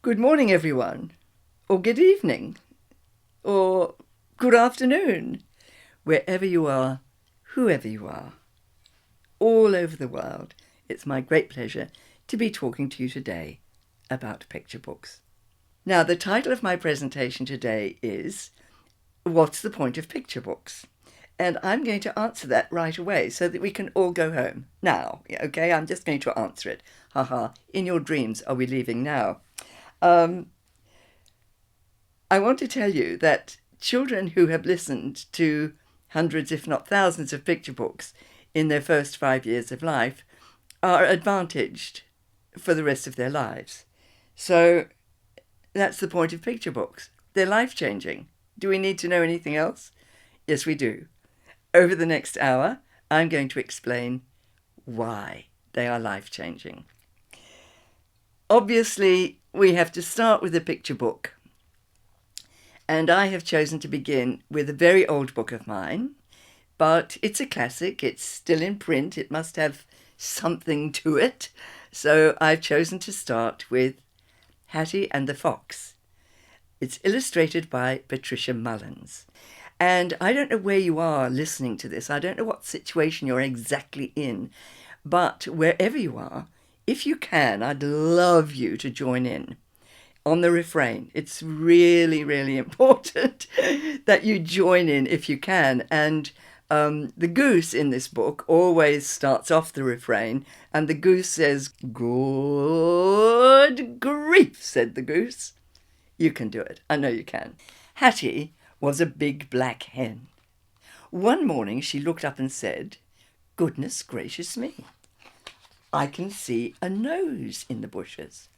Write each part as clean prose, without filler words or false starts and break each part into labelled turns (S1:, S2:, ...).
S1: Good morning, everyone, or good evening, or good afternoon, wherever you are, whoever you are, all over the world. It's my great pleasure to be talking to you today about picture books. Now, the title of my presentation today is What's the Point of Picture Books? And I'm going to answer that right away so that we can all go home now. Okay, I'm just going to answer it. Haha, in your dreams, are we leaving now? I want to tell you that children who have listened to hundreds, if not thousands, of picture books in their first 5 years of life are advantaged for the rest of their lives. So that's the point of picture books. They're life-changing. Do we need to know anything else? Yes, we do. Over the next hour, I'm going to explain why they are life-changing. Obviously, we have to start with a picture book. And I have chosen to begin with a very old book of mine, but it's a classic. It's still in print. It must have something to it. So I've chosen to start with Hattie and the Fox. It's illustrated by Patricia Mullins. And I don't know where you are listening to this. I don't know what situation you're exactly in. But wherever you are, if you can, I'd love you to join in on the refrain. It's really, really important that you join in if you can. And the goose in this book always starts off the refrain, and the goose says, "Good grief," said the goose. You can do it. I know you can. Hattie was a big black hen. One morning she looked up and said, "Goodness gracious me, I can see a nose in the bushes."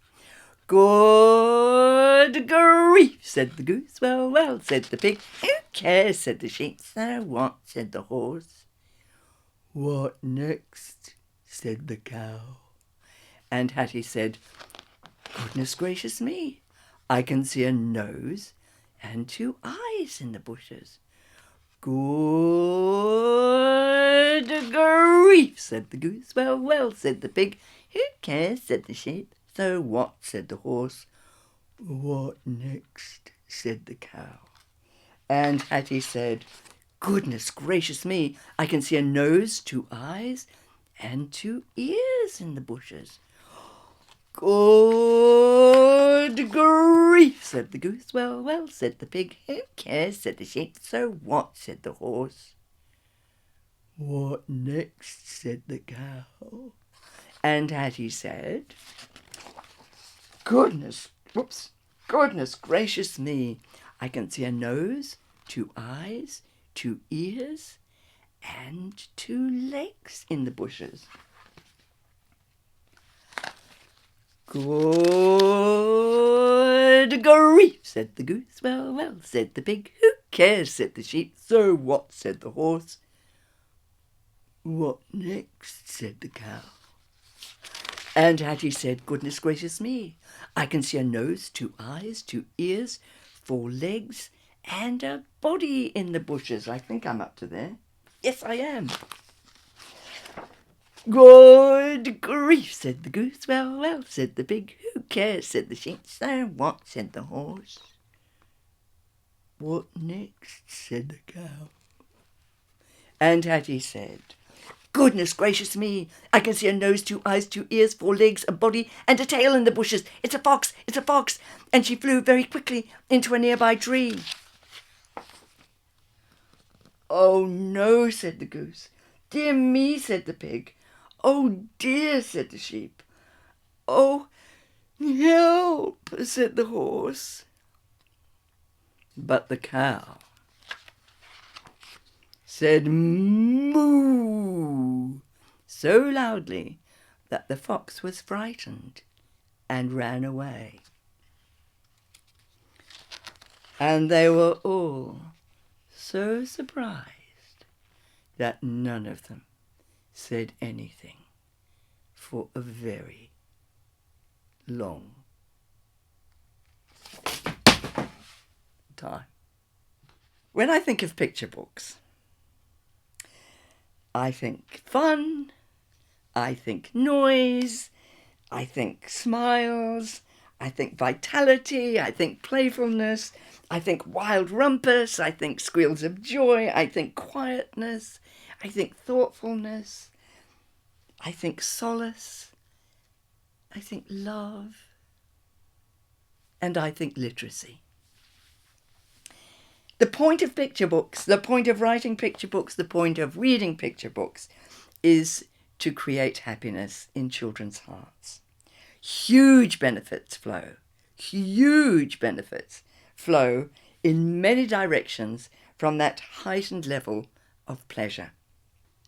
S1: "Good grief," said the goose. "Well, well," said the pig. "Who cares," said the sheep. "So what," said the horse. "What next?" said the cow. And Hattie said, "Goodness gracious me, I can see a nose and two eyes in the bushes." "Good grief," said the goose. "Well, well," said the pig. "Who cares," said the sheep. "So what," said the horse. "What next?" said the cow. And Hattie said, "Goodness gracious me, I can see a nose, two eyes, and two ears in the bushes." "Good grief," said the goose. "Well, well," said the pig. "Who cares," said the sheep. "So what," said the horse. "What next?" said the cow. And Hattie said, Goodness gracious me, I can see a nose, two eyes, two ears, and two legs in the bushes." "Good grief," said the goose. "Well, well," said the pig. "Who cares," said the sheep. "So what," said the horse. "What next?" said the cow. And Hattie said, "Goodness gracious me, I can see a nose, two eyes, two ears, four legs, and a body in the bushes." I think I'm up to there. Yes, I am. "Good grief," said the goose. "Well, well," said the pig. "Who cares," said the sheep. "So what," said the horse. "What next?" said the cow. And Hattie said, "Goodness gracious me, I can see a nose, two eyes, two ears, four legs, a body, and a tail in the bushes. It's a fox, it's a fox." And she flew very quickly into a nearby tree. "Oh no," said the goose. "Dear me," said the pig. "Oh dear," said the sheep. "Oh, help," said the horse. But the cow said "Moo" so loudly that the fox was frightened and ran away. And they were all so surprised that none of them said anything for a very long time. When I think of picture books, I think fun, I think noise, I think smiles, I think vitality, I think playfulness, I think wild rumpus, I think squeals of joy, I think quietness, I think thoughtfulness, I think solace, I think love, and I think literacy. The point of picture books, the point of writing picture books, the point of reading picture books is to create happiness in children's hearts. Huge benefits flow in many directions from that heightened level of pleasure.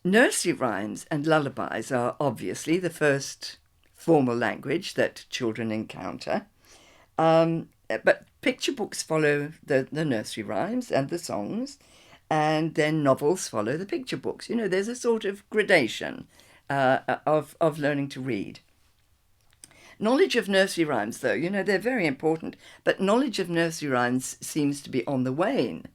S1: Nursery rhymes and lullabies are obviously the first formal language that children encounter. But picture books follow the nursery rhymes and the songs, and then novels follow the picture books. You know, there's a sort of gradation of learning to read. Knowledge of nursery rhymes, though, you know, they're very important, but knowledge of nursery rhymes seems to be on the wane,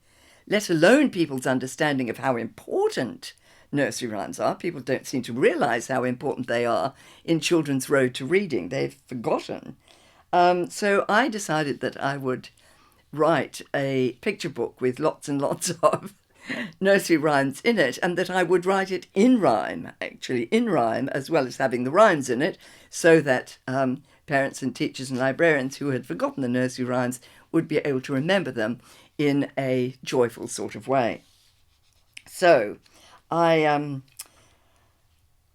S1: let alone people's understanding of how important nursery rhymes are. People don't seem to realise how important they are in children's road to reading. They've forgotten. So I decided that I would write a picture book with lots and lots of nursery rhymes in it, and that I would write it in rhyme, actually in rhyme, as well as having the rhymes in it, so that parents and teachers and librarians who had forgotten the nursery rhymes would be able to remember them in a joyful sort of way. So I'm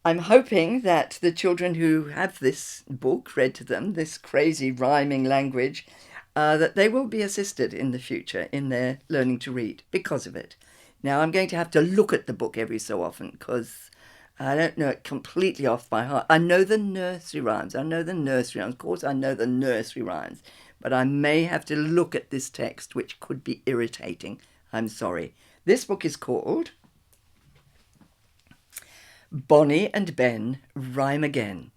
S1: hoping that the children who have this book read to them, this crazy rhyming language, that they will be assisted in the future in their learning to read because of it. Now, I'm going to have to look at the book every so often because I don't know it completely off by heart. I know the nursery rhymes. Of course, I know the nursery rhymes. But I may have to look at this text, which could be irritating. I'm sorry. This book is called Bonnie and Ben Rhyme Again,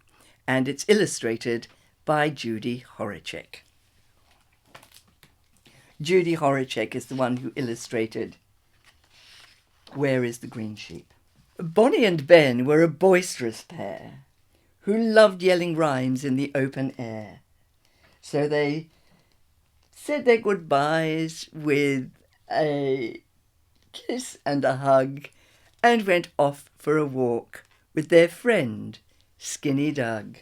S1: and it's illustrated by Judy Horacek. Judy Horacek is the one who illustrated Where is the Green Sheep? Bonnie and Ben were a boisterous pair who loved yelling rhymes in the open air. So they said their goodbyes with a kiss and a hug and went off for a walk with their friend, Skinny Doug.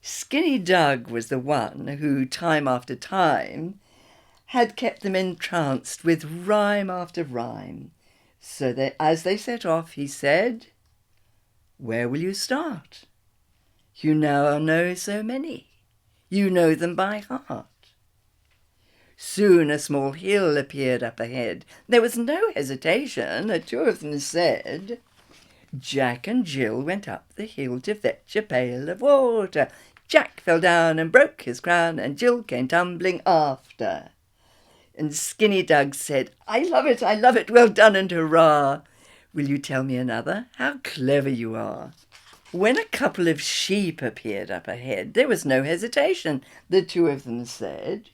S1: Skinny Doug was the one who, time after time, had kept them entranced with rhyme after rhyme. So that as they set off, he said, "Where will you start? You now know so many. You know them by heart." Soon a small hill appeared up ahead. There was no hesitation. The two of them said, "Jack and Jill went up the hill to fetch a pail of water. Jack fell down and broke his crown, and Jill came tumbling after." And Skinny Doug said, I love it, well done and hurrah. Will you tell me another? How clever you are." When a couple of sheep appeared up ahead, there was no hesitation. The two of them said,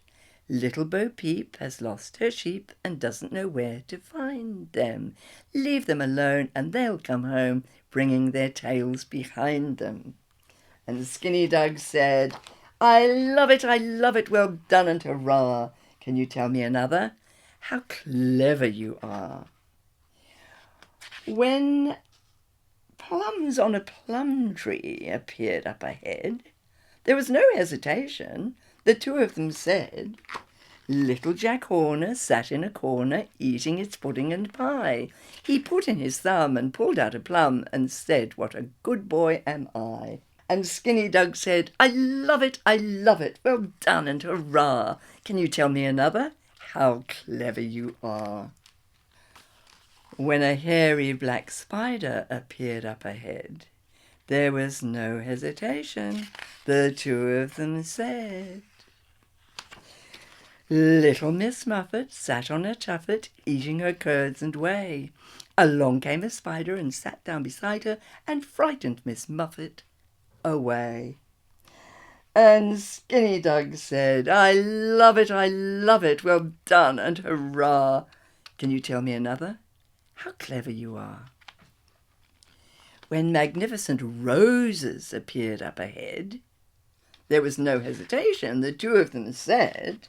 S1: "Little Bo Peep has lost her sheep and doesn't know where to find them. Leave them alone and they'll come home, bringing their tails behind them." And Skinny Doug said, I love it, well done and hurrah. Can you tell me another? How clever you are. When plums on a plum tree appeared up ahead, there was no hesitation. The two of them said, "Little Jack Horner sat in a corner eating its pudding and pie. He put in his thumb and pulled out a plum and said, 'What a good boy am I.'" And Skinny Doug said, I love it, well done and hurrah. Can you tell me another? How clever you are. When a hairy black spider appeared up ahead, there was no hesitation. The two of them said, "Little Miss Muffet sat on a tuffet, eating her curds and whey. Along came a spider and sat down beside her and frightened Miss Muffet away." And Skinny Doug said, I love it, well done and hurrah. Can you tell me another? How clever you are. When magnificent roses appeared up ahead, There was no hesitation. The two of them said,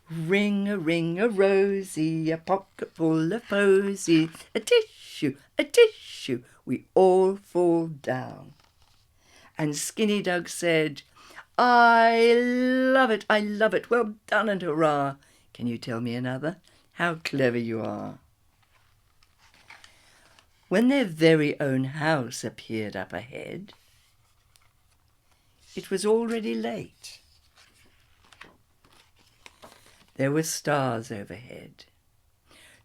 S1: ring a rosy, a pocket full of posy, a tissue, we all fall down. And Skinny Doug said, I love it, well done and hurrah. Can you tell me another? How clever you are. When their very own house appeared up ahead, it was already late. There were stars overhead.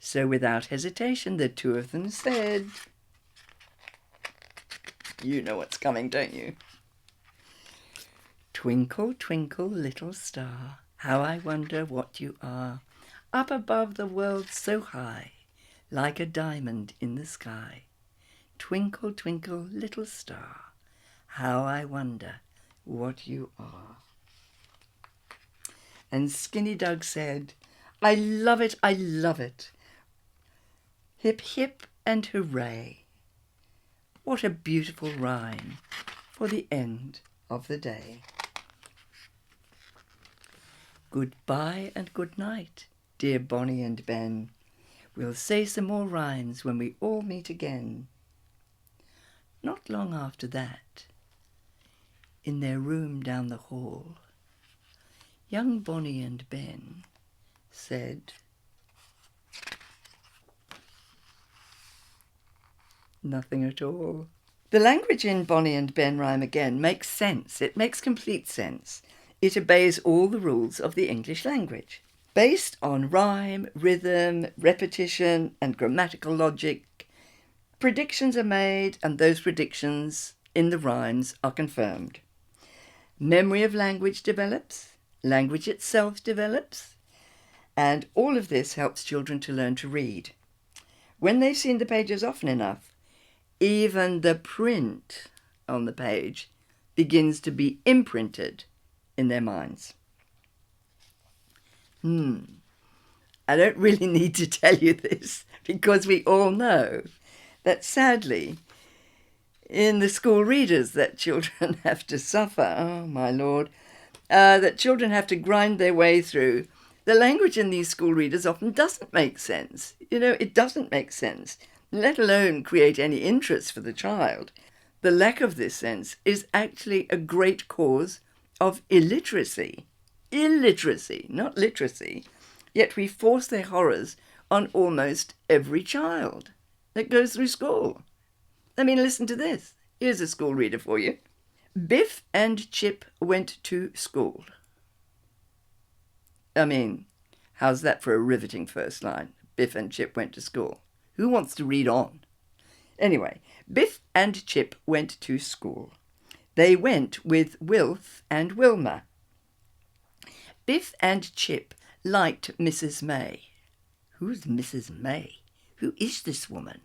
S1: So without hesitation, the two of them said, you know what's coming, don't you? Twinkle, twinkle, little star, how I wonder what you are, up above the world so high, like a diamond in the sky. Twinkle, twinkle, little star, how I wonder what you are. And Skinny Doug said, I love it, hip, hip and hooray. What a beautiful rhyme for the end of the day. Goodbye and good night, dear Bonnie and Ben. We'll say some more rhymes when we all meet again. Not long after that, in their room down the hall, young Bonnie and Ben said, nothing at all. The language in Bonnie and Ben Rhyme Again makes sense. It makes complete sense. It obeys all the rules of the English language. Based on rhyme, rhythm, repetition, and grammatical logic, predictions are made, and those predictions in the rhymes are confirmed. Memory of language develops, language itself develops, and all of this helps children to learn to read. When they've seen the pages often enough, even the print on the page begins to be imprinted in their minds. I don't really need to tell you this, because we all know that sadly, in the school readers that children have to suffer, oh my Lord, that children have to grind their way through, the language in these school readers often doesn't make sense. It doesn't make sense, let alone create any interest for the child. The lack of this sense is actually a great cause of illiteracy. Illiteracy, not literacy. Yet we force their horrors on almost every child that goes through school. I mean, listen to this. Here's a school reader for you. Biff and Chip went to school. I mean, how's that for a riveting first line? Biff and Chip went to school. Who wants to read on? Anyway, Biff and Chip went to school. They went with Wilf and Wilma. Biff and Chip liked Mrs. May. Who's Mrs. May? Who is this woman?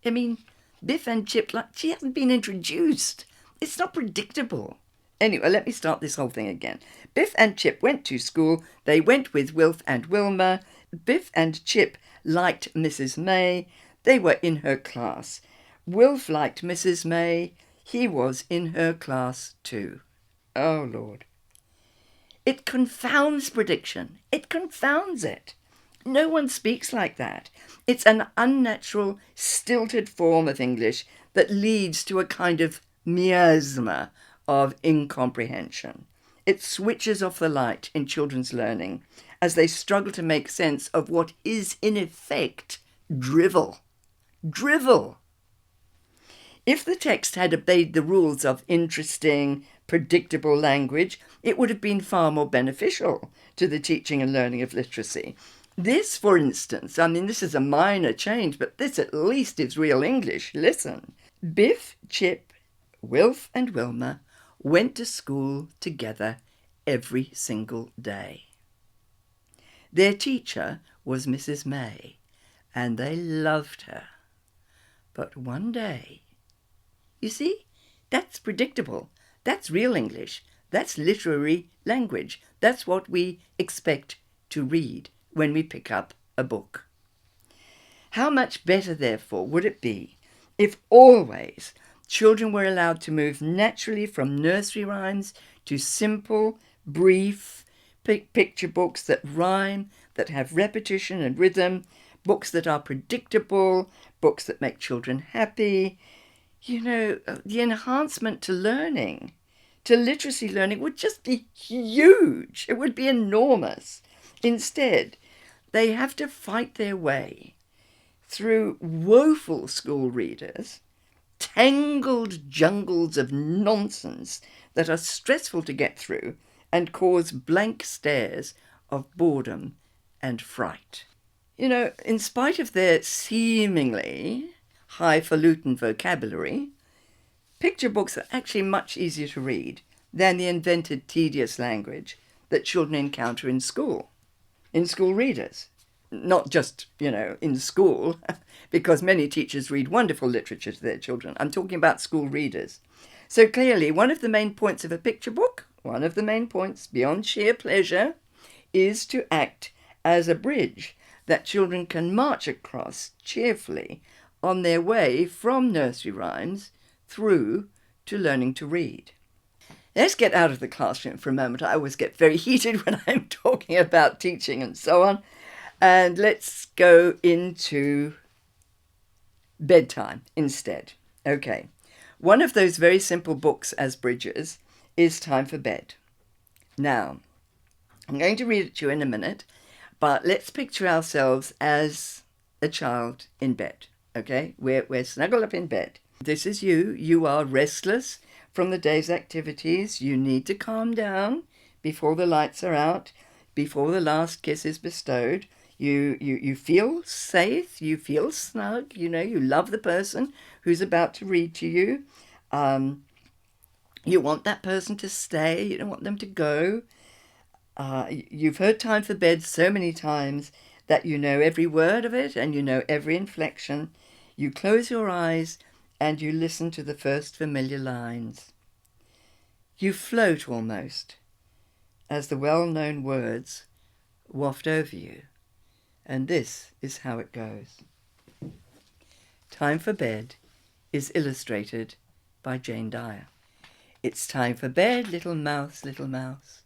S1: I mean, Biff and Chip, she hasn't been introduced. It's not predictable. Anyway, let me start this whole thing again. Biff and Chip went to school. They went with Wilf and Wilma. Biff and Chip liked Mrs. May. They were in her class. Wilf liked Mrs. May. He was in her class too. Oh, Lord. It confounds prediction. It confounds it. No one speaks like that. It's an unnatural, stilted form of English that leads to a kind of miasma of incomprehension. It switches off the light in children's learning as they struggle to make sense of what is, in effect, drivel. Drivel! If the text had obeyed the rules of interesting, predictable language, it would have been far more beneficial to the teaching and learning of literacy. This, for instance, I mean, this is a minor change, but this at least is real English. Listen. Biff, Chip, Wilf and Wilma went to school together every single day. Their teacher was Mrs. May, and they loved her. But one day, you see, that's predictable. That's real English. That's literary language. That's what we expect to read when we pick up a book. How much better, therefore, would it be if always Children were allowed to move naturally from nursery rhymes to simple, brief picture books that rhyme, that have repetition and rhythm, books that are predictable, books that make children happy. You know, the enhancement to learning, to literacy learning, would just be huge. It would be enormous. Instead, they have to fight their way through woeful school readers, tangled jungles of nonsense that are stressful to get through and cause blank stares of boredom and fright. You know, in spite of their seemingly highfalutin vocabulary, picture books are actually much easier to read than the invented tedious language that children encounter in school readers. Not just, in school, because many teachers read wonderful literature to their children. I'm talking about school readers. So clearly, one of the main points of a picture book, one of the main points beyond sheer pleasure, is to act as a bridge that children can march across cheerfully on their way from nursery rhymes through to learning to read. Let's get out of the classroom for a moment. I always get very heated when I'm talking about teaching and so on. And let's go into bedtime instead. Okay. One of those very simple books as bridges is Time for Bed. Now, I'm going to read it to you in a minute, but let's picture ourselves as a child in bed. Okay? We're snuggled up in bed. This is you. You are restless from the day's activities. You need to calm down before the lights are out, before the last kiss is bestowed. You feel safe, you feel snug, you love the person who's about to read to you. You want that person to stay, you don't want them to go. You've heard Time for Bed so many times that you know every word of it and you know every inflection. You close your eyes and you listen to the first familiar lines. You float almost as the well-known words waft over you. And this is how it goes. Time for Bed is illustrated by Jane Dyer. It's time for bed, little mouse, little mouse.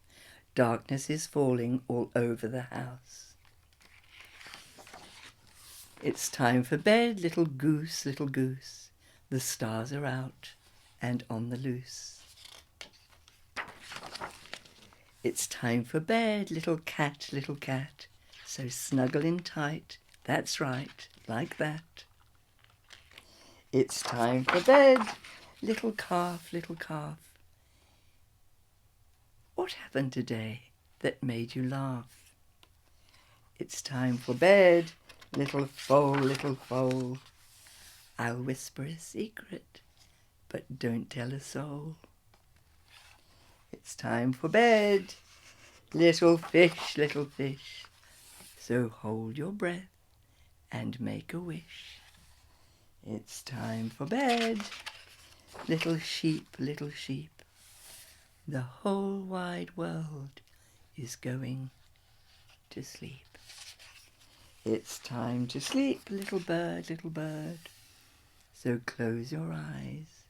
S1: Darkness is falling all over the house. It's time for bed, little goose, little goose. The stars are out and on the loose. It's time for bed, little cat, little cat. So snuggle in tight, that's right, like that. It's time for bed, little calf, little calf. What happened today that made you laugh? It's time for bed, little foal, little foal. I'll whisper a secret, but don't tell a soul. It's time for bed, little fish, little fish. So hold your breath and make a wish. It's time for bed, little sheep, little sheep. The whole wide world is going to sleep. It's time to sleep, little bird, little bird. So close your eyes,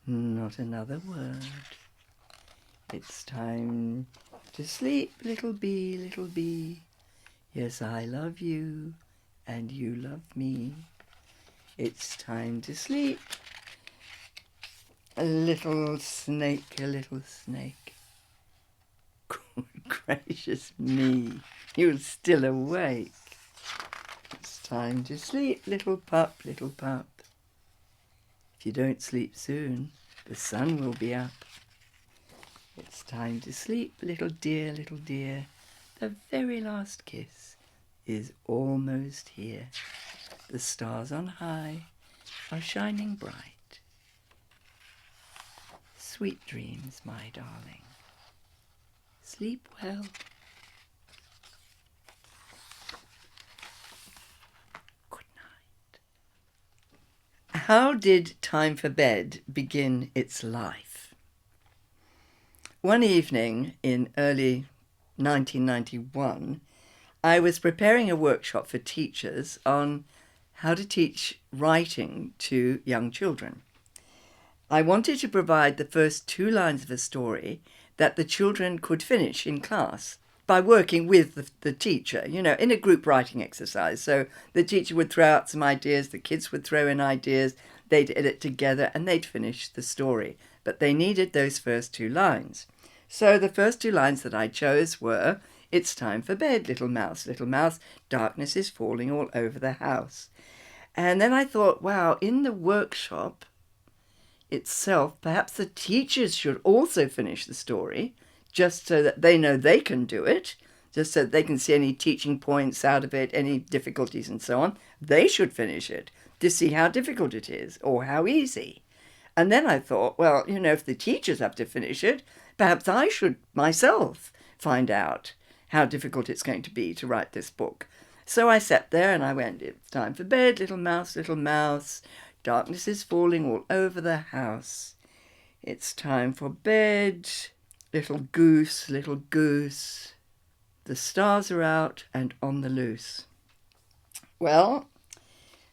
S1: not another word. It's time to sleep, little bee, little bee. Yes, I love you, and you love me. It's time to sleep. A little snake, a little snake. Good gracious me, you're still awake. It's time to sleep, little pup, little pup. If you don't sleep soon, the sun will be up. It's time to sleep, little dear, little dear. The very last kiss is almost here. The stars on high are shining bright. Sweet dreams, my darling. Sleep well. Good night. How did Time for Bed begin its life? One evening in early 1991, I was preparing a workshop for teachers on how to teach writing to young children. I wanted to provide the first 2 lines of a story that the children could finish in class by working with the teacher, in a group writing exercise. So the teacher would throw out some ideas, the kids would throw in ideas, they'd edit together and they'd finish the story. But they needed those first 2 lines. So the first 2 lines that I chose were, "It's time for bed, little mouse, darkness is falling all over the house." And then I thought, wow, in the workshop itself, perhaps the teachers should also finish the story, just so that they know they can do it, just so that they can see any teaching points out of it, any difficulties and so on. They should finish it to see how difficult it is or how easy. And then I thought, well, if the teachers have to finish it, perhaps I should myself find out how difficult it's going to be to write this book. So I sat there and I went, "It's time for bed, little mouse, darkness is falling all over the house. It's time for bed, little goose, the stars are out and on the loose." Well,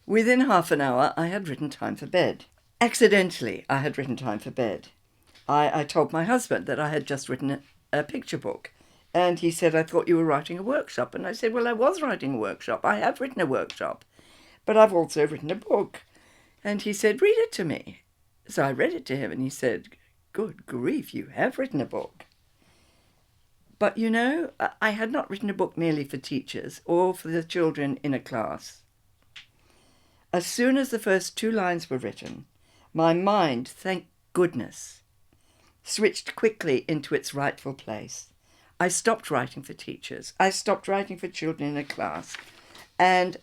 S1: within half an hour I had written time for bed. Accidentally, I had written time for bed. I told my husband that I had just written a picture book. And he said, "I thought you were writing a workshop." And I said, "Well, I was writing a workshop. I have written a workshop. But I've also written a book." And he said, "Read it to me." So I read it to him and he said, "Good grief, you have written a book." But I had not written a book merely for teachers or for the children in a class. As soon as the first 2 lines were written, my mind, thank goodness, switched quickly into its rightful place. I stopped writing for teachers. I stopped writing for children in a class. And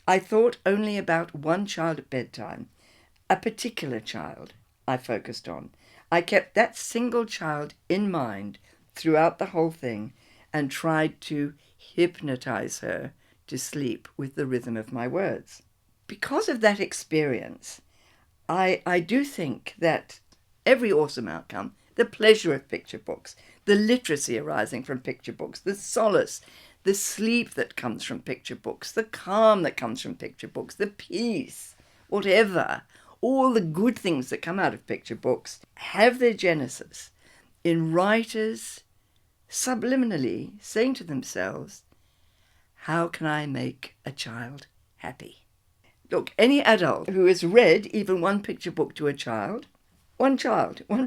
S1: I thought only about one child at bedtime, a particular child I focused on. I kept that single child in mind throughout the whole thing and tried to hypnotize her to sleep with the rhythm of my words. Because of that experience, I do think that every awesome outcome, the pleasure of picture books, the literacy arising from picture books, the solace, the sleep that comes from picture books, the calm that comes from picture books, the peace, whatever, all the good things that come out of picture books have their genesis in writers subliminally saying to themselves, "How can I make a child happy?" Look, any adult who has read even one picture book to a child, one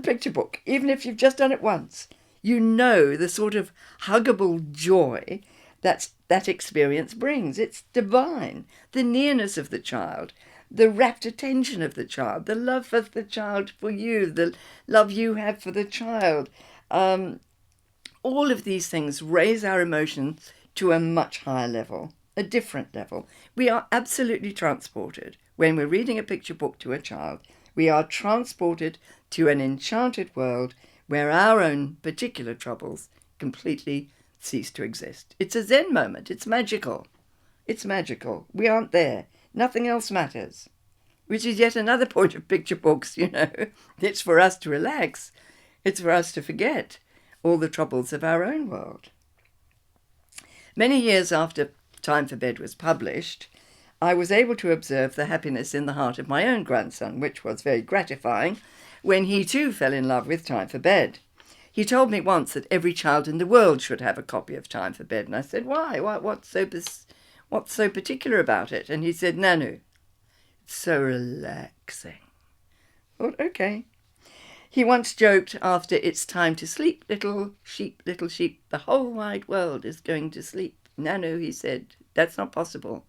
S1: picture book, even if you've just done it once, you know the sort of huggable joy that experience brings. It's divine. The nearness of the child, the rapt attention of the child, the love of the child for you, the love you have for the child. All of these things raise our emotions to a much higher level, a different level. We are absolutely transported. When we're reading a picture book to a child, we are transported to an enchanted world where our own particular troubles completely cease to exist. It's a Zen moment. It's magical. It's magical. We aren't there. Nothing else matters. Which is yet another point of picture books, It's for us to relax. It's for us to forget all the troubles of our own world. Many years after Time for Bed was published, I was able to observe the happiness in the heart of my own grandson, which was very gratifying, when he too fell in love with Time for Bed. He told me once that every child in the world should have a copy of Time for Bed, and I said, "Why? What's so particular about it?" And he said, "Nanu, it's so relaxing." I thought, okay. He once joked after "It's time to sleep, little sheep, the whole wide world is going to sleep." "Nanu," he said, "that's not possible,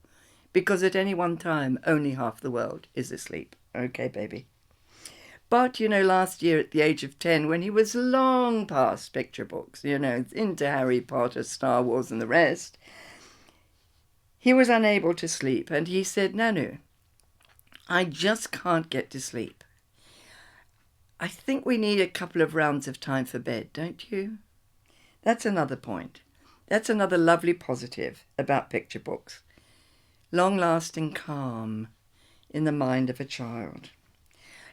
S1: because at any one time only half the world is asleep." Okay, baby. But, last year at the age of 10, when he was long past picture books, into Harry Potter, Star Wars and the rest, he was unable to sleep. And he said, "Nanu, I just can't get to sleep. I think we need a couple of rounds of Time for Bed, don't you?" That's another point. That's another lovely positive about picture books. Long-lasting calm in the mind of a child.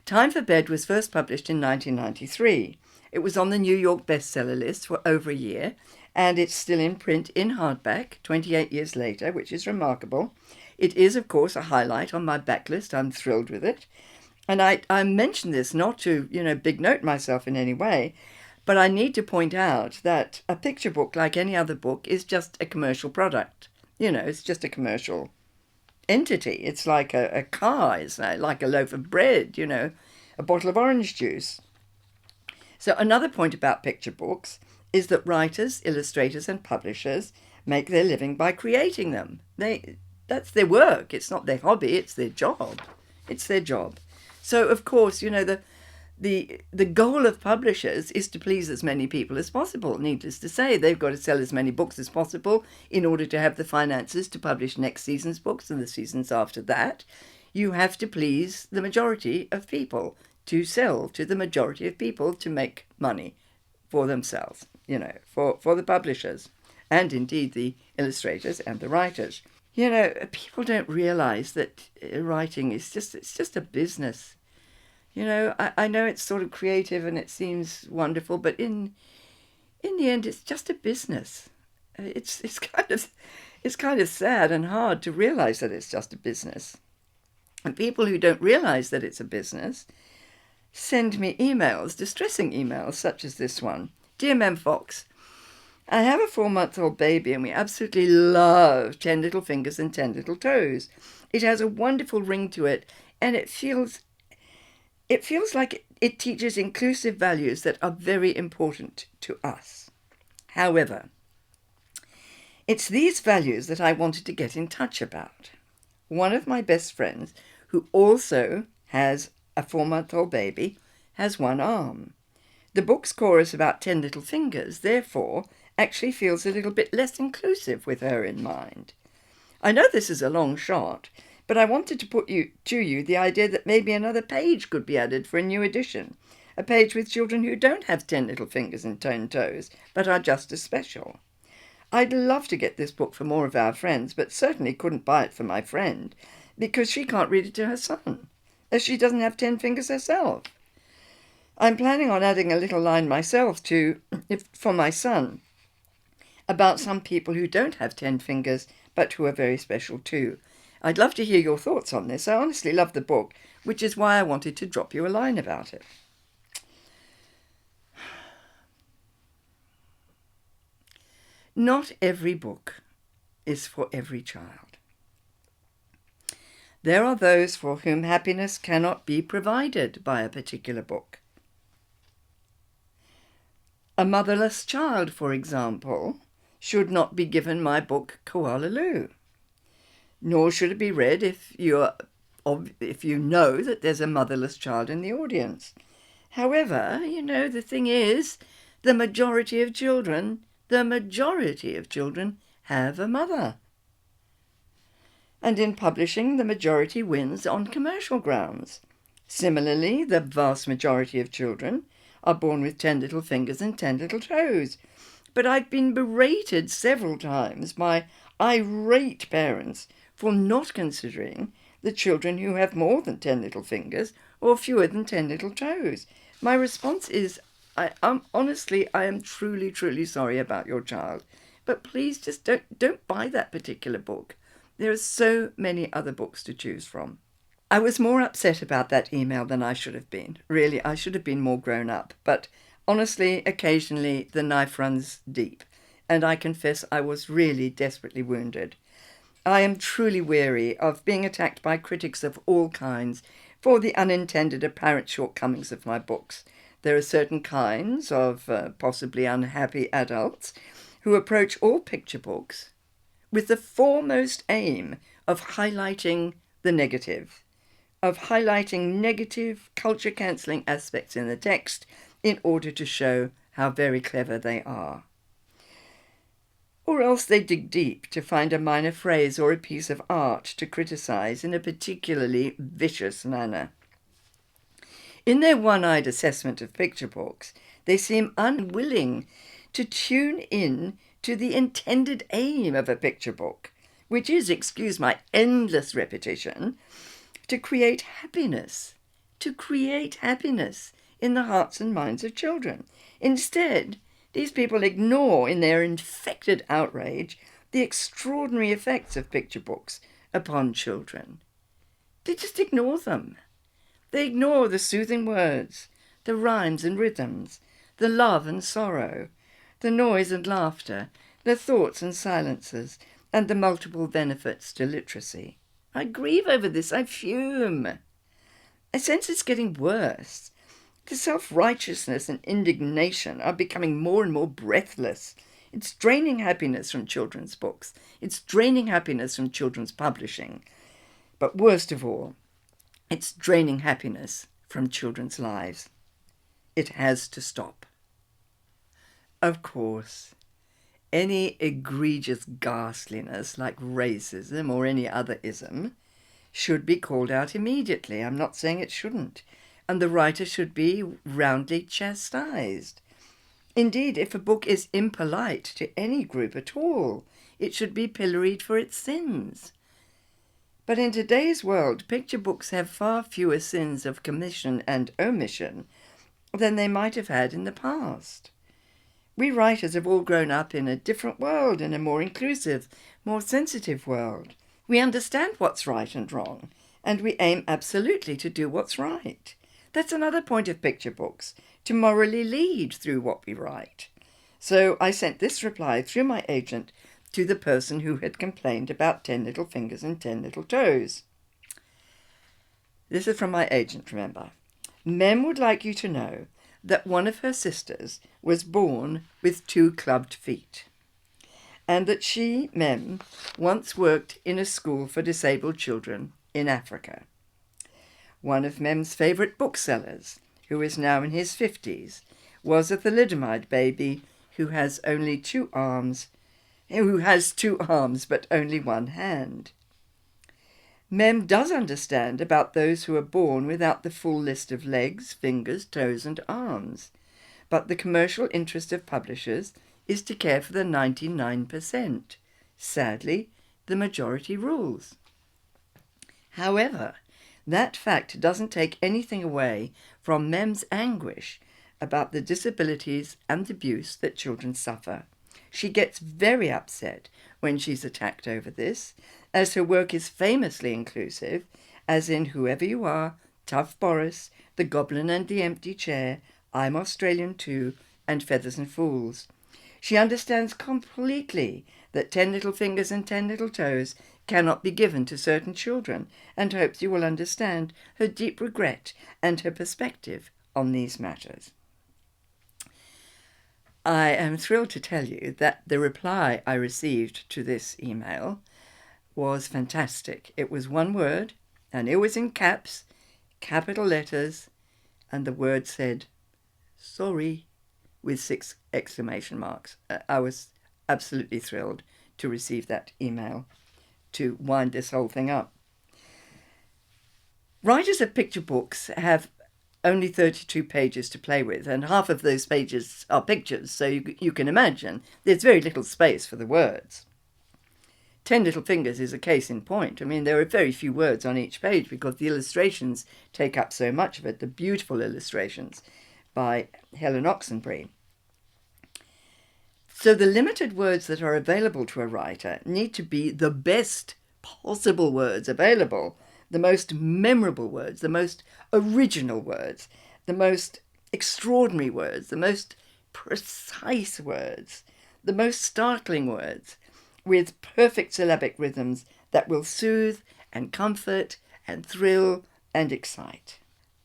S1: Time for Bed was first published in 1993. It was on the New York bestseller list for over a year, and it's still in print in hardback 28 years later, which is remarkable. It is, of course, a highlight on my backlist. I'm thrilled with it. And I mention this not to, big note myself in any way, but I need to point out that a picture book, like any other book, is just a commercial product. It's just a commercial entity. It's like a car, it's like a loaf of bread, a bottle of orange juice. So another point about picture books is that writers, illustrators, and publishers make their living by creating them. That's their work. It's not their hobby, it's their job. It's their job. So of course, the goal of publishers is to please as many people as possible. Needless to say, they've got to sell as many books as possible in order to have the finances to publish next season's books and the seasons after that. You have to please the majority of people, to sell to the majority of people, to make money for themselves, for the publishers and indeed the illustrators and the writers. People don't realize that writing is just a business. I know it's sort of creative and it seems wonderful, but in the end, it's just a business. It's kind of sad and hard to realize that it's just a business. And people who don't realize that it's a business send me emails, distressing emails, such as this one. Dear Mem Fox, I have a 4-month-old baby and we absolutely love 10 Little Fingers and 10 Little Toes. It has a wonderful ring to it and it feels like it teaches inclusive values that are very important to us. However, it's these values that I wanted to get in touch about. One of my best friends, who also has a 4-month-old baby, has one arm. The book's chorus about 10 little fingers, therefore, actually feels a little bit less inclusive with her in mind. I know this is a long shot, but I wanted to put to you the idea that maybe another page could be added for a new edition, a page with children who don't have 10 little fingers and 10 toes, but are just as special. I'd love to get this book for more of our friends, but certainly couldn't buy it for my friend, because she can't read it to her son, as she doesn't have 10 fingers herself. I'm planning on adding a little line myself for my son, about some people who don't have 10 fingers, but who are very special too. I'd love to hear your thoughts on this. I honestly love the book, which is why I wanted to drop you a line about it. Not every book is for every child. There are those for whom happiness cannot be provided by a particular book. A motherless child, for example, should not be given my book Koala Loo. Nor should it be read if you know that there's a motherless child in the audience. However, the thing is, the majority of children have a mother. And in publishing, the majority wins on commercial grounds. Similarly, the vast majority of children are born with 10 little fingers and 10 little toes. But I've been berated several times by irate parents for not considering the children who have more than 10 little fingers or fewer than 10 little toes. My response is, I am truly, truly sorry about your child, but please just don't buy that particular book. There are so many other books to choose from. I was more upset about that email than I should have been. Really, I should have been more grown up, but honestly, occasionally the knife runs deep, and I confess I was really desperately wounded. I am truly weary of being attacked by critics of all kinds for the unintended apparent shortcomings of my books. There are certain kinds of possibly unhappy adults who approach all picture books with the foremost aim of highlighting the negative, of highlighting negative culture-cancelling aspects in the text in order to show how very clever they are. Or else they dig deep to find a minor phrase or a piece of art to criticize in a particularly vicious manner. In their one-eyed assessment of picture books, they seem unwilling to tune in to the intended aim of a picture book, which is, excuse my endless repetition, to create happiness in the hearts and minds of children. Instead, these people ignore, in their infected outrage, the extraordinary effects of picture books upon children. They just ignore them. They ignore the soothing words, the rhymes and rhythms, the love and sorrow, the noise and laughter, the thoughts and silences, and the multiple benefits to literacy. I grieve over this. I fume. I sense it's getting worse. The self-righteousness and indignation are becoming more and more breathless. It's draining happiness from children's books. It's draining happiness from children's publishing. But worst of all, it's draining happiness from children's lives. It has to stop. Of course, any egregious ghastliness like racism or any other ism should be called out immediately. I'm not saying it shouldn't. And the writer should be roundly chastised. Indeed, if a book is impolite to any group at all, it should be pilloried for its sins. But in today's world, picture books have far fewer sins of commission and omission than they might have had in the past. We writers have all grown up in a different world, in a more inclusive, more sensitive world. We understand what's right and wrong, and we aim absolutely to do what's right. That's another point of picture books, to morally lead through what we write. So I sent this reply through my agent to the person who had complained about 10 little fingers and 10 little toes. This is from my agent, remember. Mem would like you to know that one of her sisters was born with 2 clubbed feet, and that she, Mem, once worked in a school for disabled children in Africa. One of Mem's favourite booksellers, who is now in his 50s, was a thalidomide baby who has 2 arms but only one hand. Mem does understand about those who are born without the full list of legs, fingers, toes and arms, but the commercial interest of publishers is to care for the 99%. Sadly, the majority rules. However, that fact doesn't take anything away from Mem's anguish about the disabilities and abuse that children suffer. She gets very upset when she's attacked over this, as her work is famously inclusive, as in Whoever You Are, Tough Boris, The Goblin and the Empty Chair, I'm Australian Too, and Feathers and Fools. She understands completely that 10 little fingers and 10 little toes cannot be given to certain children, and hopes you will understand her deep regret and her perspective on these matters. I am thrilled to tell you that the reply I received to this email was fantastic. It was one word, and it was in caps, capital letters, and the word said, sorry, with 6 exclamation marks. I was absolutely thrilled to receive that email to wind this whole thing up. Writers of picture books have only 32 pages to play with, and half of those pages are pictures, so you can imagine there's very little space for the words. 10 Little Fingers is a case in point. I mean, there are very few words on each page because the illustrations take up so much of it, the beautiful illustrations by Helen Oxenbury. So the limited words that are available to a writer need to be the best possible words available, the most memorable words, the most original words, the most extraordinary words, the most precise words, the most startling words, with perfect syllabic rhythms that will soothe and comfort and thrill and excite.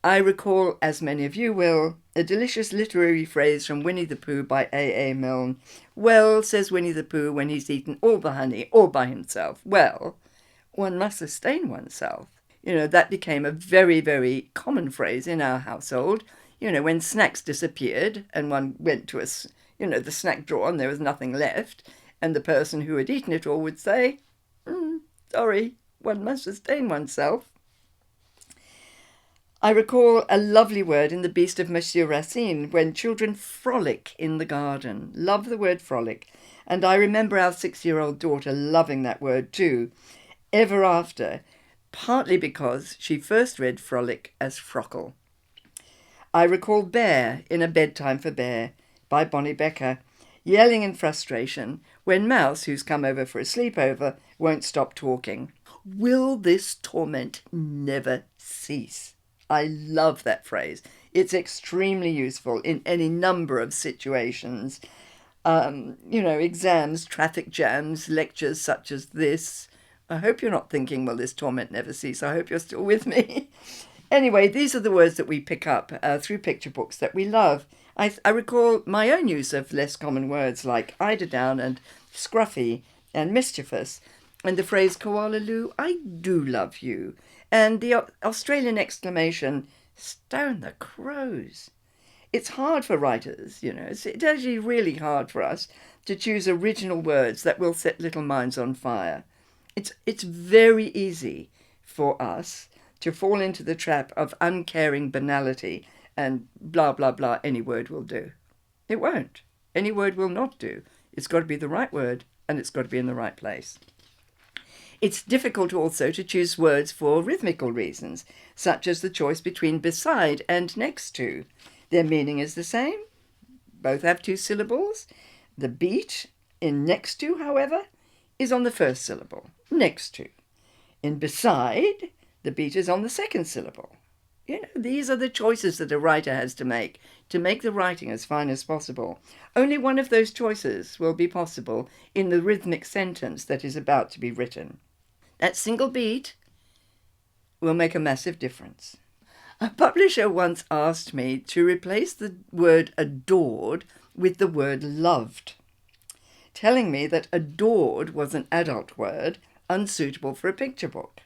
S1: I recall, as many of you will, a delicious literary phrase from Winnie the Pooh by A. Milne. Well, says Winnie the Pooh when he's eaten all the honey all by himself, well, one must sustain oneself. That became a very, very common phrase in our household. When snacks disappeared and one went to the snack drawer and there was nothing left, and the person who had eaten it all would say, sorry, one must sustain oneself. I recall a lovely word in The Beast of Monsieur Racine when children frolic in the garden. Love the word frolic. And I remember our 6-year-old daughter loving that word too, ever after, partly because she first read frolic as frockle. I recall Bear in A Bedtime for Bear by Bonnie Becker, yelling in frustration when Mouse, who's come over for a sleepover, won't stop talking. Will this torment never cease? I love that phrase. It's extremely useful in any number of situations. Exams, traffic jams, lectures such as this. I hope you're not thinking, well, this torment never ceases. I hope you're still with me. Anyway, these are the words that we pick up through picture books that we love. I recall my own use of less common words like eiderdown and scruffy and mischievous, and the phrase koalaloo, I do love you, and the Australian exclamation, stone the crows. It's hard for writers, it's actually really hard for us to choose original words that will set little minds on fire. It's very easy for us to fall into the trap of uncaring banality and blah, blah, blah, any word will do. It won't. Any word will not do. It's got to be the right word and it's got to be in the right place. It's difficult also to choose words for rhythmical reasons, such as the choice between beside and next to. Their meaning is the same. Both have 2 syllables. The beat in next to, however, is on the first syllable, next to. In beside, the beat is on the second syllable. These are the choices that a writer has to make the writing as fine as possible. Only one of those choices will be possible in the rhythmic sentence that is about to be written. That single beat will make a massive difference. A publisher once asked me to replace the word adored with the word loved, telling me that adored was an adult word, unsuitable for a picture book.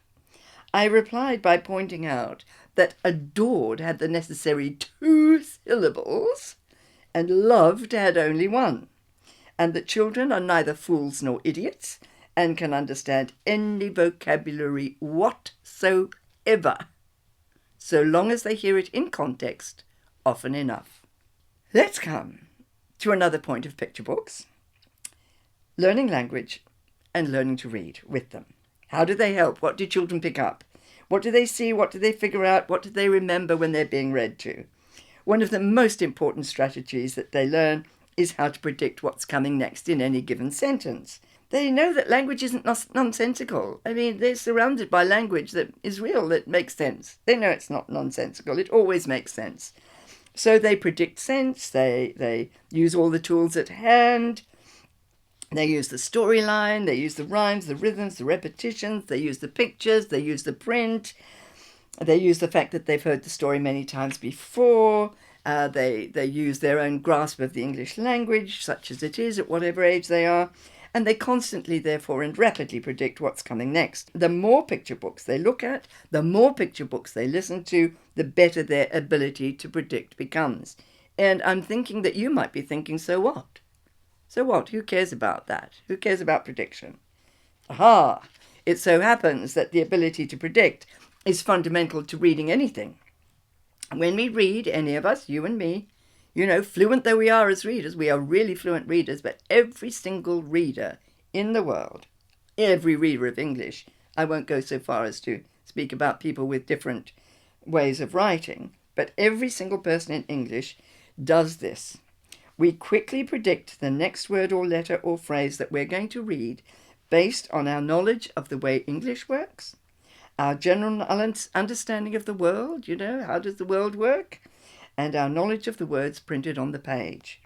S1: I replied by pointing out that adored had the necessary 2 syllables and loved had only 1, and that children are neither fools nor idiots and can understand any vocabulary whatsoever, so long as they hear it in context often enough. Let's come to another point of picture books: learning language and learning to read with them. How do they help? What do children pick up? What do they see? What do they figure out? What do they remember when they're being read to? One of the most important strategies that they learn is how to predict what's coming next in any given sentence. They know that language isn't nonsensical. I mean, they're surrounded by language that is real, that makes sense. They know it's not nonsensical. It always makes sense. So they predict sense. They use all the tools at hand. They use the storyline, they use the rhymes, the rhythms, the repetitions, they use the pictures, they use the print, they use the fact that they've heard the story many times before, they use their own grasp of the English language, such as it is at whatever age they are, and they constantly, therefore, and rapidly predict what's coming next. The more picture books they look at, the more picture books they listen to, the better their ability to predict becomes. And I'm thinking that you might be thinking, so what? So what? Who cares about that? Who cares about prediction? Aha! It so happens that the ability to predict is fundamental to reading anything. When we read, any of us, you and me, fluent though we are as readers, we are really fluent readers, but every single reader in the world, every reader of English, I won't go so far as to speak about people with different ways of writing, but every single person in English does this. We quickly predict the next word or letter or phrase that we're going to read based on our knowledge of the way English works, our general understanding of the world, how does the world work, and our knowledge of the words printed on the page.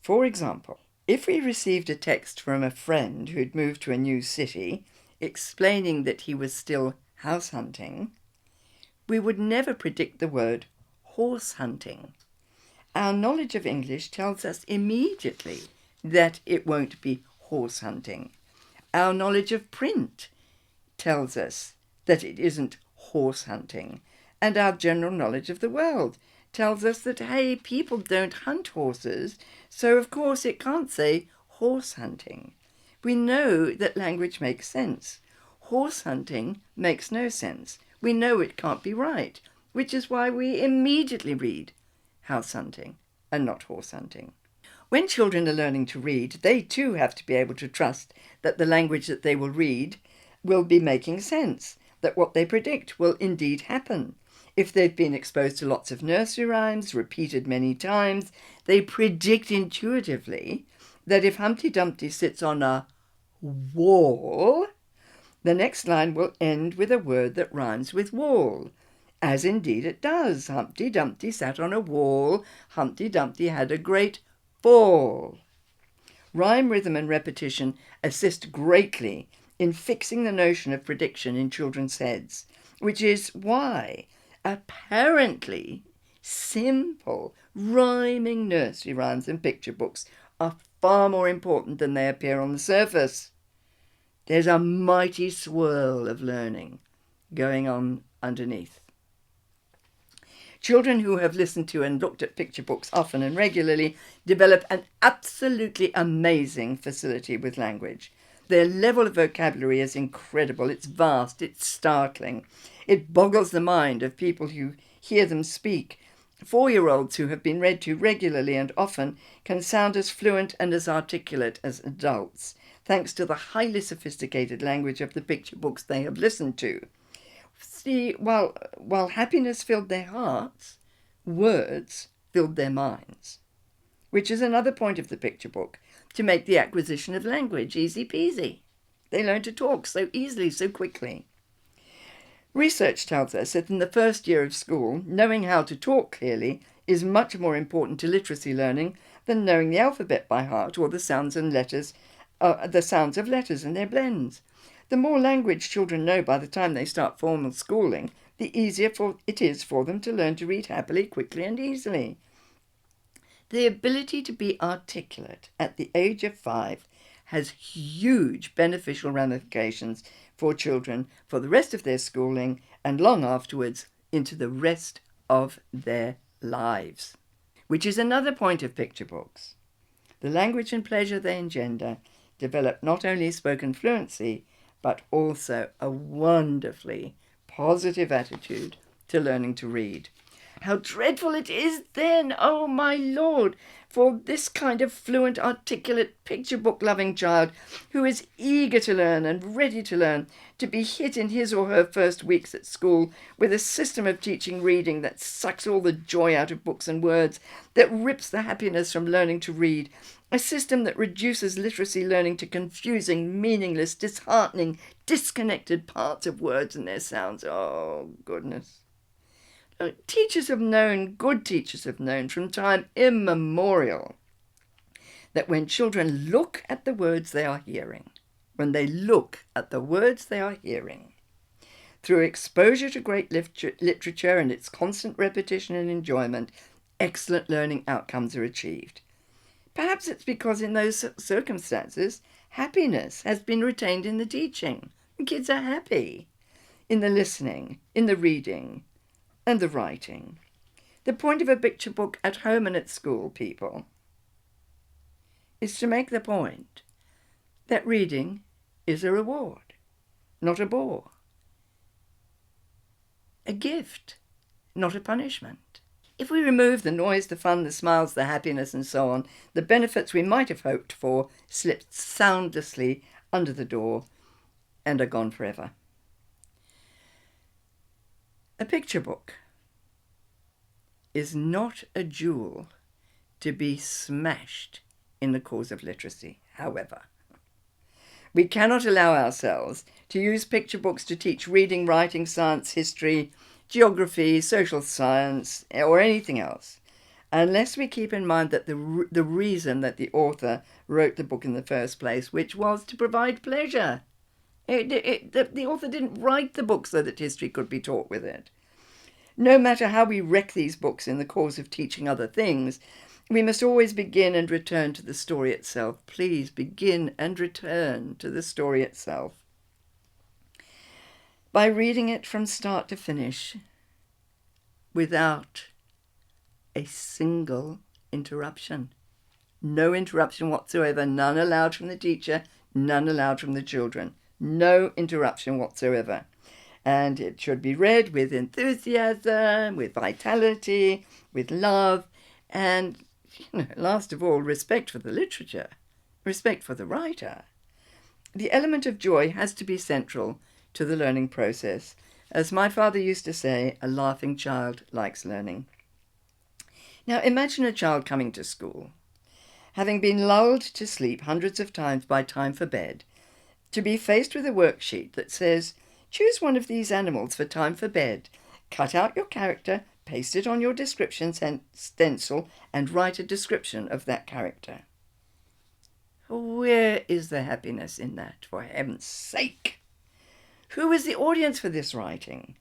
S1: For example, if we received a text from a friend who'd moved to a new city explaining that he was still house hunting, we would never predict the word horse hunting. Our knowledge of English tells us immediately that it won't be horse hunting. Our knowledge of print tells us that it isn't horse hunting. And our general knowledge of the world tells us that, hey, people don't hunt horses, so of course it can't say horse hunting. We know that language makes sense. Horse hunting makes no sense. We know it can't be right, which is why we immediately read house hunting and not horse hunting. When children are learning to read, they too have to be able to trust that the language that they will read will be making sense, that what they predict will indeed happen. If they've been exposed to lots of nursery rhymes, repeated many times, they predict intuitively that if Humpty Dumpty sits on a wall, the next line will end with a word that rhymes with wall. as indeed it does. Humpty Dumpty sat on a wall. Humpty Dumpty had a great fall. Rhyme, rhythm and repetition assist greatly in fixing the notion of prediction in children's heads, which is why apparently simple rhyming nursery rhymes and picture books are far more important than they appear on the surface. There's a mighty swirl of learning going on underneath. Children who have listened to and looked at picture books often and regularly develop an absolutely amazing facility with language. Their level of vocabulary is incredible. It's vast. It's startling. It boggles the mind of people who hear them speak. 4-year-olds who have been read to regularly and often can sound as fluent and as articulate as adults, thanks to the highly sophisticated language of the picture books they have listened to. See, while happiness filled their hearts, words filled their minds, which is another point of the picture book, to make the acquisition of language easy peasy. They learn to talk so easily, so quickly. Research tells us that in the first year of school, knowing how to talk clearly is much more important to literacy learning than knowing the alphabet by heart or the sounds of letters and their blends. The more language children know by the time they start formal schooling, the easier it is for them to learn to read happily, quickly and easily. The ability to be articulate at the age of 5 has huge beneficial ramifications for children for the rest of their schooling and long afterwards into the rest of their lives, which is another point of picture books. The language and pleasure they engender develop not only spoken fluency, but also a wonderfully positive attitude to learning to read. How dreadful it is then, oh my Lord, for this kind of fluent, articulate, picture book-loving child who is eager to learn and ready to learn, to be hit in his or her first weeks at school with a system of teaching reading that sucks all the joy out of books and words, that rips the happiness from learning to read, a system that reduces literacy learning to confusing, meaningless, disheartening, disconnected parts of words and their sounds. Oh, goodness. Good teachers have known from time immemorial that when children look at the words they are hearing, through exposure to great literature and its constant repetition and enjoyment, excellent learning outcomes are achieved. Perhaps it's because in those circumstances, happiness has been retained in the teaching. The kids are happy in the listening, in the reading, and the writing. The point of a picture book at home and at school, people, is to make the point that reading is a reward, not a bore. A gift, not a punishment. If we remove the noise, the fun, the smiles, the happiness, and so on, the benefits we might have hoped for slip soundlessly under the door and are gone forever. A picture book is not a jewel to be smashed in the cause of literacy, however. We cannot allow ourselves to use picture books to teach reading, writing, science, history, geography, social science, or anything else, unless we keep in mind that the reason that the author wrote the book in the first place, which was to provide pleasure. The author didn't write the book so that history could be taught with it. No matter how we wreck these books in the cause of teaching other things, we must always begin and return to the story itself. Please begin and return to the story itself. By reading it from start to finish, without a single interruption. No interruption whatsoever, none allowed from the teacher, none allowed from the children. No interruption whatsoever. And it should be read with enthusiasm, with vitality, with love, and, last of all, respect for the literature, respect for the writer. The element of joy has to be central to the learning process. As my father used to say, a laughing child likes learning. Now imagine a child coming to school, having been lulled to sleep hundreds of times by time for bed, to be faced with a worksheet that says, choose one of these animals for time for bed, Cut out your character, paste it on your description stencil, and write a description of that character. Where is the happiness in that, for heaven's sake? Who is the audience for this writing?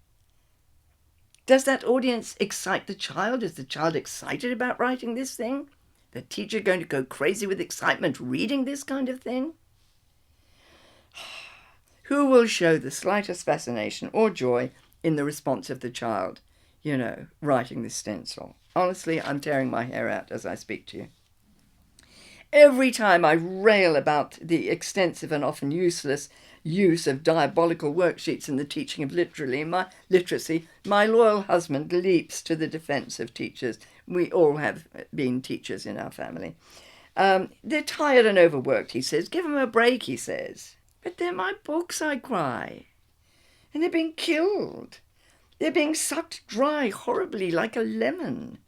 S1: Does that audience excite the child? Is the child excited about writing this thing? The teacher going to go crazy with excitement reading this kind of thing? Who will show the slightest fascination or joy in the response of the child, writing this stencil? Honestly, I'm tearing my hair out as I speak to you. Every time I rail about the extensive and often useless use of diabolical worksheets in the teaching of literacy, my loyal husband leaps to the defense of teachers. We all have been teachers in our family. They're tired and overworked, he says. Give them a break, he says. But they're my books, I cry. And they're being killed. They're being sucked dry horribly like a lemon.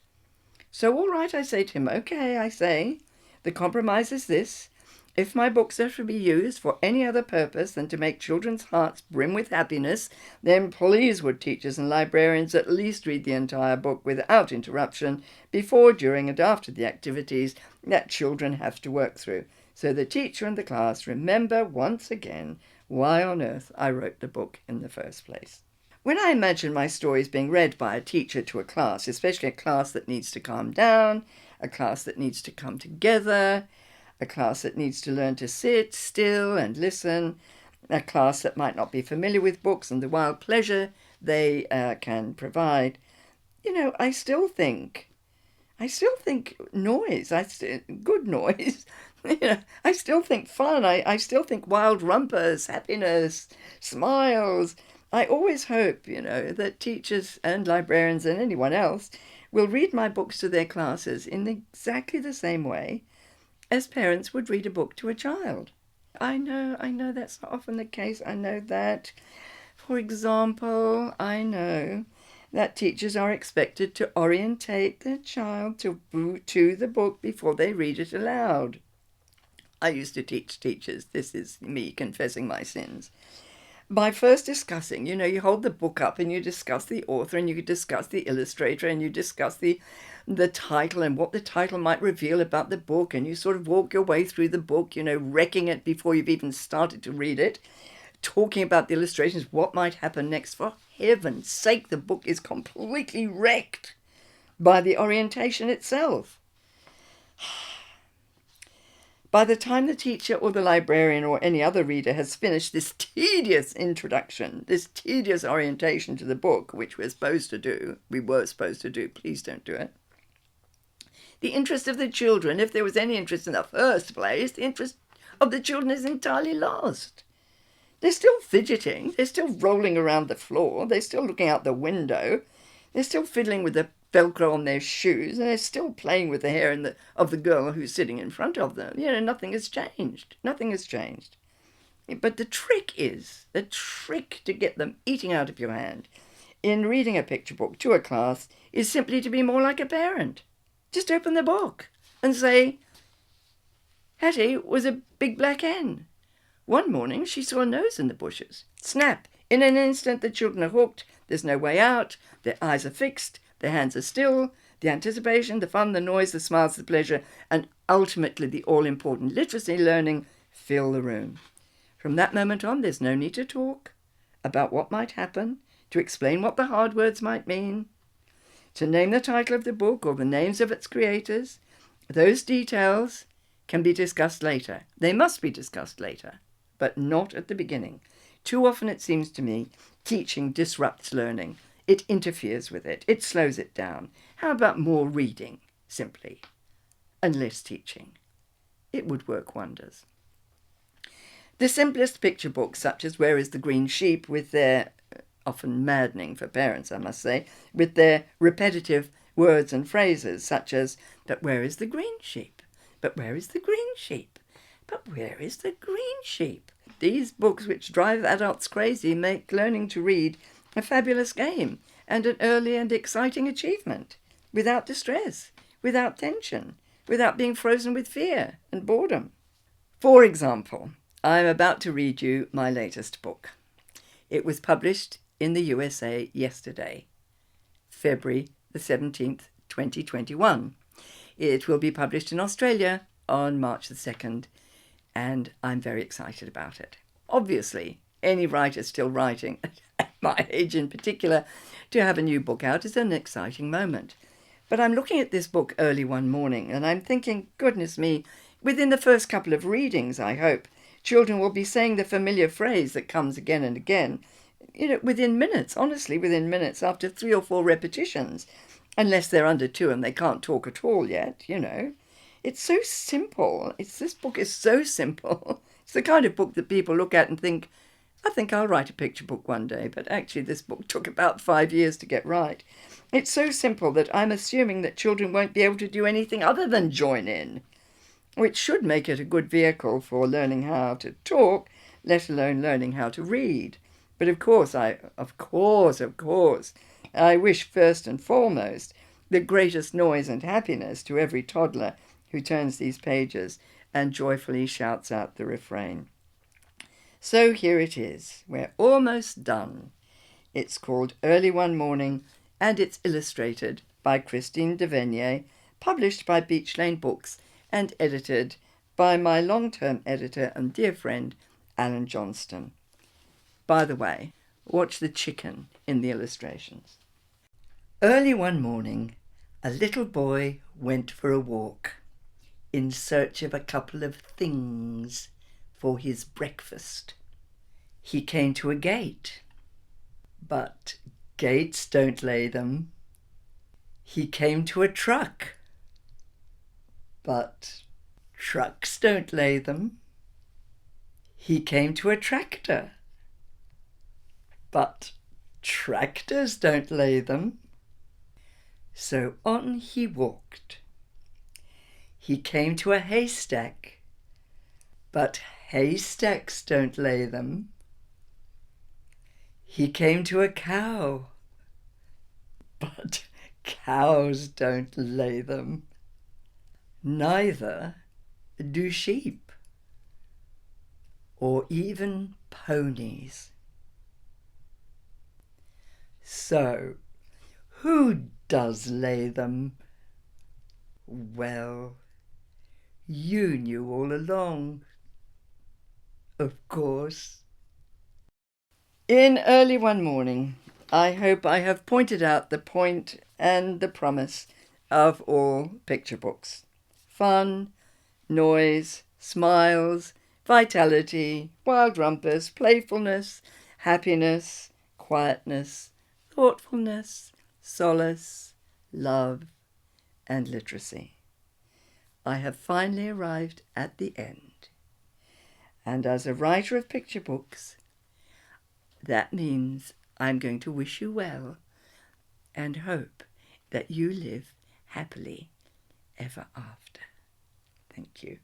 S1: So all right, I say to him, okay, I say, the compromise is this. If my books are to be used for any other purpose than to make children's hearts brim with happiness, then please would teachers and librarians at least read the entire book without interruption before, during, and after the activities that children have to work through, so the teacher and the class remember once again why on earth I wrote the book in the first place. When I imagine my stories being read by a teacher to a class, especially a class that needs to calm down, a class that needs to come together, a class that needs to learn to sit still and listen, a class that might not be familiar with books and the wild pleasure they can provide, I still think noise, good noise. I still think fun. I still think wild rumpus, happiness, smiles. I always hope, that teachers and librarians and anyone else will read my books to their classes in exactly the same way as parents would read a book to a child. I know that's not often the case. I know that. For example, I know that teachers are expected to orientate their child to the book before they read it aloud. I used to teach teachers, this is me confessing my sins, by first discussing, you hold the book up and you discuss the author and you discuss the illustrator and you discuss the title and what the title might reveal about the book, and you sort of walk your way through the book, wrecking it before you've even started to read it, talking about the illustrations, what might happen next. For heaven's sake, the book is completely wrecked by the orientation itself. By the time the teacher or the librarian or any other reader has finished this tedious introduction, this tedious orientation to the book, which we were supposed to do, please don't do it, the interest of the children, if there was any interest in the first place, the interest of the children is entirely lost. They're still fidgeting, they're still rolling around the floor, they're still looking out the window, they're still fiddling with the Velcro on their shoes, and they're still playing with the hair of the girl who's sitting in front of them. Nothing has changed. Nothing has changed. But the trick to get them eating out of your hand in reading a picture book to a class is simply to be more like a parent. Just open the book and say, Hattie was a big black hen. One morning she saw a nose in the bushes. Snap! In an instant the children are hooked. There's no way out. Their eyes are fixed. Their hands are still. The anticipation, the fun, the noise, the smiles, the pleasure, and ultimately the all-important literacy learning fill the room. From that moment on, there's no need to talk about what might happen, to explain what the hard words might mean, to name the title of the book or the names of its creators. Those details can be discussed later. They must be discussed later, but not at the beginning. Too often, it seems to me, teaching disrupts learning. It interferes with it. It slows it down. How about more reading, simply, and less teaching? It would work wonders. The simplest picture books, such as Where is the Green Sheep, with their, often maddening for parents, I must say, with their repetitive words and phrases, such as, but where is the green sheep? But where is the green sheep? But where is the green sheep? These books, which drive adults crazy, make learning to read a fabulous game and an early and exciting achievement, without distress, without tension, without being frozen with fear and boredom. For example, I'm about to read you my latest book. It was published in the USA yesterday. February the 17th, 2021. It will be published in Australia on March the 2nd, and I'm very excited about it. Obviously, any writer still writing, at my age in particular, to have a new book out is an exciting moment. But I'm looking at this book early one morning and I'm thinking, goodness me, within the first couple of readings, I hope, children will be saying the familiar phrase that comes again and again, within minutes, honestly, within minutes, after 3 or 4 repetitions, unless they're under 2 and they can't talk at all yet, It's so simple. This book is so simple. It's the kind of book that people look at and think, I think I'll write a picture book one day, but actually this book took about 5 years to get right. It's so simple that I'm assuming that children won't be able to do anything other than join in, which should make it a good vehicle for learning how to talk, let alone learning how to read. But of course, I wish first and foremost the greatest noise and happiness to every toddler who turns these pages and joyfully shouts out the refrain. So here it is. We're almost done. It's called Early One Morning, and it's illustrated by Christine Devennier, published by Beach Lane Books, and edited by my long-term editor and dear friend, Alan Johnston. By the way, watch the chicken in the illustrations. Early one morning, a little boy went for a walk in search of a couple of things for his breakfast. He came to a gate, but gates don't lay them. He came to a truck, but trucks don't lay them. He came to a tractor, but tractors don't lay them. So on he walked. He came to a haystack, but haystacks don't lay them. He came to a cow, but cows don't lay them. Neither do sheep, or even ponies. So, who does lay them? Well, you knew all along, of course. In Early One Morning, I hope I have pointed out the point and the promise of all picture books. Fun, noise, smiles, vitality, wild rumpus, playfulness, happiness, quietness, thoughtfulness, solace, love, and literacy. I have finally arrived at the end. And as a writer of picture books, that means I'm going to wish you well and hope that you live happily ever after. Thank you.